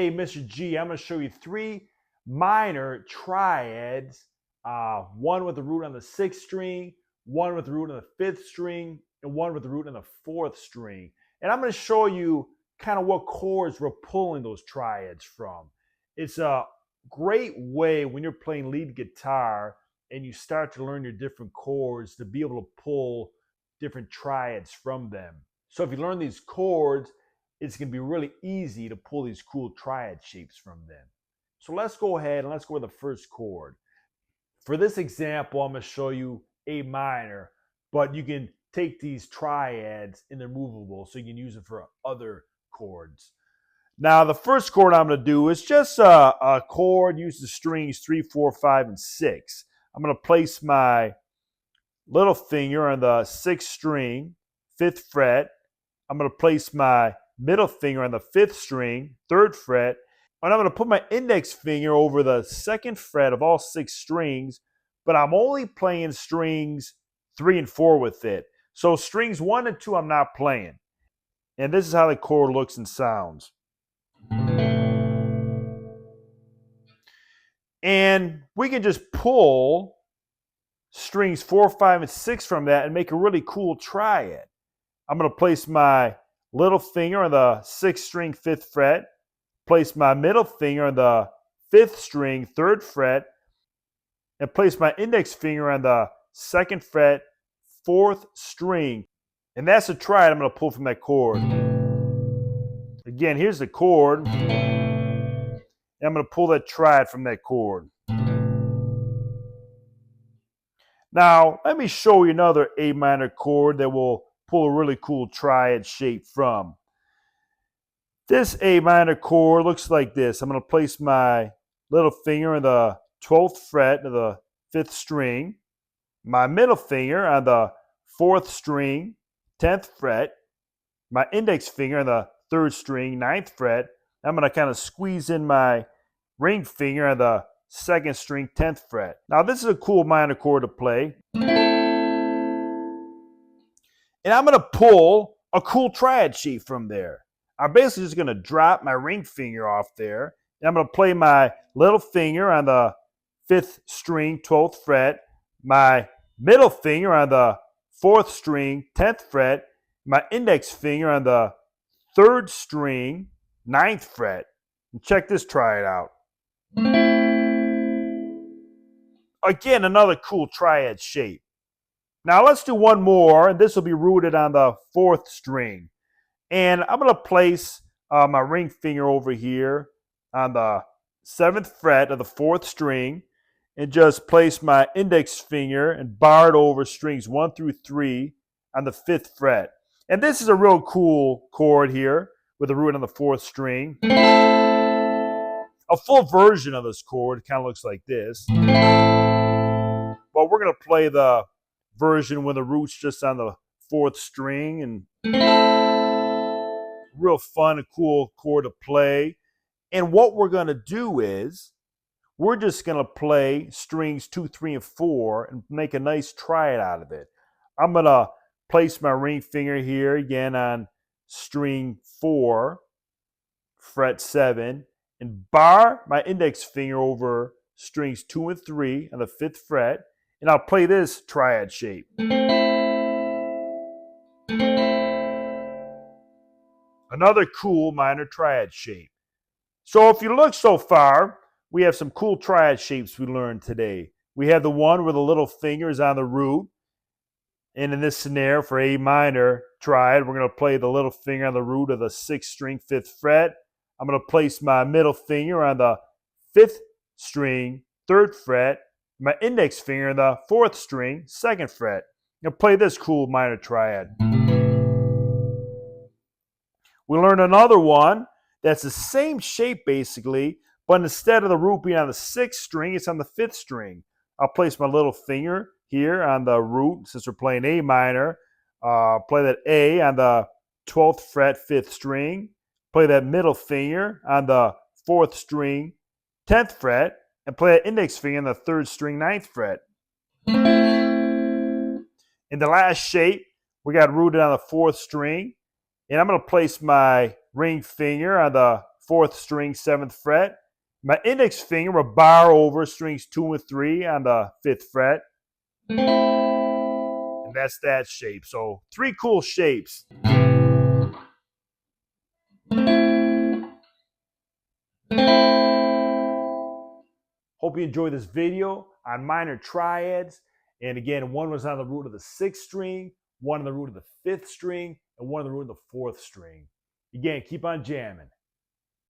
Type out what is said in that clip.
Hey, Mr. G, I'm going to show you 3 minor triads, one with the root on the 6th string, one with the root on the 5th string, and one with the root on the 4th string. And I'm going to show you kind of what chords we're pulling those triads from. It's a great way when you're playing lead guitar and you start to learn your different chords to be able to pull different triads from them. So if you learn these chords, it's going to be really easy to pull these cool triad shapes from them. So let's go ahead and let's go with the first chord. For this example, I'm going to show you A minor, but you can take these triads and they're movable, so you can use them for other chords. Now, the first chord I'm going to do is just a chord, use the strings 3, 4, 5, and 6. I'm going to place my little finger on the 6th string, 5th fret. I'm going to place my middle finger on the 5th string, 3rd fret, and I'm going to put my index finger over the 2nd fret of all 6 strings, but I'm only playing strings 3 and 4 with it. So strings 1 and 2 I'm not playing. And this is how the chord looks and sounds. And we can just pull strings 4, 5, and 6 from that and make a really cool triad. I'm going to place my little finger on the 6th string, 5th fret, place my middle finger on the 5th string, 3rd fret, and place my index finger on the 2nd fret, 4th string. And that's a triad I'm going to pull from that chord. Again, here's the chord. And I'm going to pull that triad from that chord. Now, let me show you another A minor chord that will pull a really cool triad shape from. This A minor chord looks like this. I'm going to place my little finger on the 12th fret of the 5th string, my middle finger on the 4th string, 10th fret, my index finger on the 3rd string, 9th fret. I'm going to kind of squeeze in my ring finger on the 2nd string, 10th fret. Now, this is a cool minor chord to play. And I'm going to pull a cool triad shape from there. I'm basically just going to drop my ring finger off there. And I'm going to play my little finger on the 5th string, 12th fret, my middle finger on the 4th string, 10th fret, my index finger on the 3rd string, 9th fret. And check this triad out. Again, another cool triad shape. Now let's do one more, and this will be rooted on the 4th string. And I'm going to place my ring finger over here on the 7th fret of the 4th string and just place my index finger and bar it over strings 1 through 3 on the 5th fret. And this is a real cool chord here with a root on the 4th string. A full version of this chord kind of looks like this. But we're going to play the version when the root's just on the 4th string, and real fun and cool chord to play. And what we're going to do is we're just going to play strings 2, 3, and 4 and make a nice triad out of it. I'm going to place my ring finger here again on string 4, fret 7, and bar my index finger over strings 2 and 3 on the 5th fret, and I'll play this triad shape. Another cool minor triad shape. So if you look so far, we have some cool triad shapes we learned today. We have the one where the little finger is on the root. And in this scenario for A minor triad, we're going to play the little finger on the root of the 6th string, 5th fret. I'm going to place my middle finger on the 5th string, 3rd fret, my index finger on the 4th string, 2nd fret. I'm going to play this cool minor triad. We learned another one that's the same shape basically, but instead of the root being on the 6th string, it's on the 5th string. I'll place my little finger here on the root since we're playing A minor. Play that A on the 12th fret, 5th string. Play that middle finger on the 4th string, 10th fret, and play that index finger on the 3rd string, 9th fret. In the last shape, we got rooted on the 4th string, and I'm going to place my ring finger on the 4th string, 7th fret. My index finger will bar over strings 2 and 3 on the 5th fret. And that's that shape. So 3 cool shapes. Hope you enjoyed this video on minor triads. And again, one was on the root of the 6th string, one on the root of the 5th string, and one on the root of the 4th string. Again, keep on jamming.